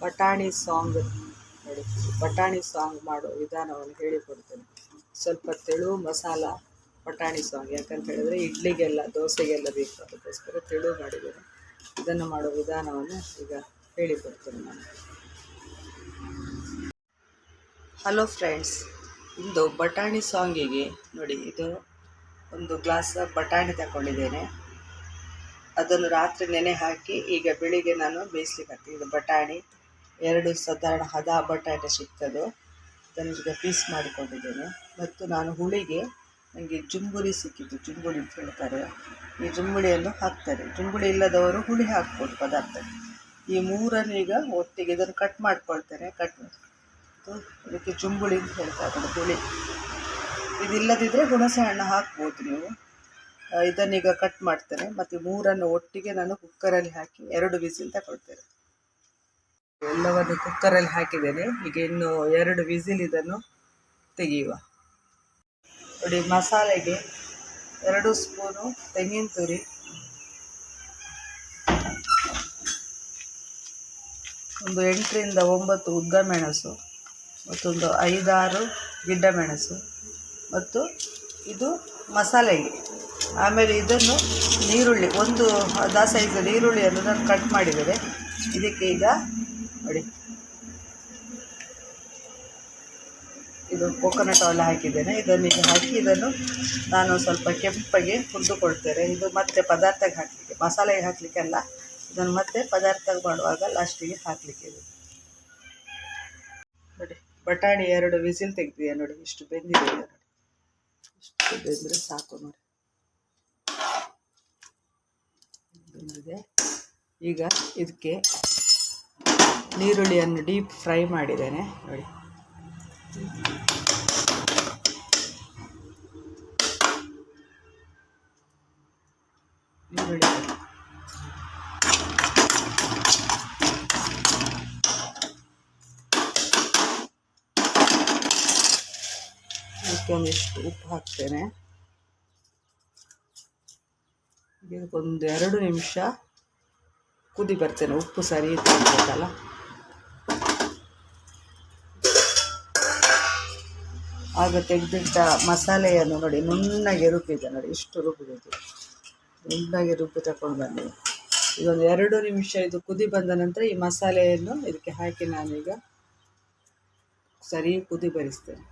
ಬಟಾಣಿ ಸಾಂಗ್ ನೋಡಿ, ಬಟಾಣಿ ಸಾಂಗ್ ಮಾಡೋ ವಿಧಾನವನ್ನು ಹೇಳಿಕೊಡ್ತೇನೆ. ಸ್ವಲ್ಪ ತೆಳು ಮಸಾಲ ಬಟಾಣಿ ಸಾಂಗ್, ಯಾಕಂತ ಹೇಳಿದ್ರೆ ಇಡ್ಲಿಗೆಲ್ಲ ದೋಸೆಗೆಲ್ಲ ಬೇಕು, ಅದಕ್ಕೋಸ್ಕರ ತೆಳು ಮಾಡಿದ್ದೇನೆ. ಇದನ್ನು ಮಾಡೋ ವಿಧಾನವನ್ನು ಈಗ ಹೇಳಿಕೊಡ್ತೇನೆ ನಾನು. ಹಲೋ ಫ್ರೆಂಡ್ಸ್, ಇಂದು ಬಟಾಣಿ ಸಾಂಗಿಗೆ ನೋಡಿ, ಇದು ಒಂದು ಗ್ಲಾಸ್ ಬಟಾಣಿ ತಗೊಂಡಿದ್ದೇನೆ. ಅದನ್ನು ರಾತ್ರಿ ನೆನೆ ಹಾಕಿ ಈಗ ಬೆಳಿಗ್ಗೆ ನಾನು ಬೇಯಿಸ್ಲಿಕ್ಕೆ ಹಾಕ್ತೀನಿ. ಇದು ಬಟಾಣಿ ಎರಡು ಸಾಧಾರಣ ಹದ ಬಟಾಟೆ ಸಿಗ್ತದೆ, ಅದನ್ನು ಈಗ ಪೀಸ್ ಮಾಡಿಕೊಂಡಿದ್ದೇನೆ. ಮತ್ತು ನಾನು ಹುಳಿಗೆ ನನಗೆ ಜುಂಬುಳಿ ಸಿಕ್ಕಿತ್ತು, ಜುಂಬುಳಿ ಅಂತ ಹೇಳ್ತಾರೆ, ಈ ಜುಂಬುಳಿಯನ್ನು ಹಾಕ್ತಾರೆ. ಜುಂಬುಳಿ ಇಲ್ಲದವರು ಹುಳಿ ಹಾಕ್ಬೋದು ಪದಾರ್ಥ. ಈ ಮೂರನ್ನು ಈಗ ಒಟ್ಟಿಗೆ ಇದನ್ನು ಕಟ್ ಮಾಡ್ಕೊಳ್ತಾರೆ. ಅದಕ್ಕೆ ಜುಂಬುಳಿ ಅಂತ ಹೇಳ್ತಾರೆ, ಹುಳಿ. ಇದಿಲ್ಲದಿದ್ದರೆ ಹುಣಸೆ ಹಣ್ಣು ಹಾಕ್ಬೋದು ನೀವು. ಇದನ್ನೀಗ ಕಟ್ ಮಾಡ್ತೇನೆ. ಮತ್ತು ಮೂರನ್ನು ಒಟ್ಟಿಗೆ ನಾನು ಕುಕ್ಕರಲ್ಲಿ ಹಾಕಿ 2 ವಿಸಿಲ್ ತಗೊಳ್ತೇನೆ. ಎಲ್ಲವನ್ನು ಕುಕ್ಕರಲ್ಲಿ ಹಾಕಿದ್ದೇನೆ. ಈಗ ಇನ್ನು 2 ವಿಸಿಲ್ ಇದನ್ನು ತೆಗೆಯುವ. ನೋಡಿ, ಮಸಾಲೆಗೆ 2 ಸ್ಪೂನು ತೆಂಗಿನ ತುರಿ, ಒಂದು 8 ರಿಂದ 9 ಉದ್ದ ಮೆಣಸು, ಮತ್ತೊಂದು 5-6 ಗಿಡ್ಡ ಮೆಣಸು, ಮತ್ತು ಇದು ಮಸಾಲೆಗೆ. ಆಮೇಲೆ ಇದನ್ನು ನೀರುಳ್ಳಿ, ಒಂದು ಅರ್ಧ ಸೈಜ್ ನೀರುಳ್ಳಿಯನ್ನು ನಾನು ಕಟ್ ಮಾಡಿದ್ದೇನೆ. ಇದಕ್ಕೆ ಈಗ ನೋಡಿ, ಇದು ಕೊಕೊನಟ್ ಆಯಿಲ್ ಹಾಕಿದ್ದೇನೆ. ಇದನ್ನು ಈಗ ಹಾಕಿ ಇದನ್ನು ನಾನು ಸ್ವಲ್ಪ ಕೆಂಪಗೆ ಹುರಿದುಕೊಳ್ತೇನೆ. ಇದು ಮತ್ತೆ ಪದಾರ್ಥಕ್ಕೆ ಹಾಕಲಿಕ್ಕೆ, ಮಸಾಲೆಗೆ ಹಾಕಲಿಕ್ಕೆ ಅಲ್ಲ, ಇದನ್ನು ಮತ್ತೆ ಪದಾರ್ಥ ಮಾಡುವಾಗ ಲಾಸ್ಟಿಗೆ ಹಾಕಲಿಕ್ಕೆ. ಇದು ನೋಡಿ, ಬಟಾಣಿ 2 ವಿಸಿಲ್ ತೆಗೆದಿದೆ ನೋಡಿ, ಇಷ್ಟು ಬೆಂದಿದೆ. ನೋಡಿ, ಇಷ್ಟು ಬೆಂದರೆ ಸಾಕು ನೋಡಿ, ಬೆಂದಿದೆ. ಈಗ ಇದಕ್ಕೆ ನೀರುಳ್ಳಿಯನ್ನು ಡೀಪ್ ಫ್ರೈ ಮಾಡಿದ್ದೇನೆ ನೋಡಿ. ಈರುಳ್ಳಿ ಒಂದಿಷ್ಟು ಉಪ್ಪು ಹಾಕ್ತೇನೆ. ಇದಕ್ಕೊಂದು 2 ನಿಮಿಷ ಕುದಿ ಬರ್ತೇನೆ. ಉಪ್ಪು ಸರಿ ಇರಬೇಕಲ್ಲ. ಆಗ ತೆಗೆದಿಟ್ಟ ಮಸಾಲೆಯನ್ನು ನೋಡಿ ನುಣ್ಣಗೆ ರುಬ್ಬಿದೆ ನೋಡಿ, ಇಷ್ಟು ರುಬ್ಬಿದ್ದು ನುಣ್ಣಗೆ ರುಬ್ಬಿ ತಗೊಂಡು ಬಂದಿದೆ. ಇದೊಂದು 2 ನಿಮಿಷ ಇದು ಕುದಿ ಬಂದ ನಂತರ ಈ ಮಸಾಲೆಯನ್ನು ಇದಕ್ಕೆ ಹಾಕಿ ನಾನೀಗ ಸರಿ ಕುದಿ ಬರಿಸ್ತೇನೆ.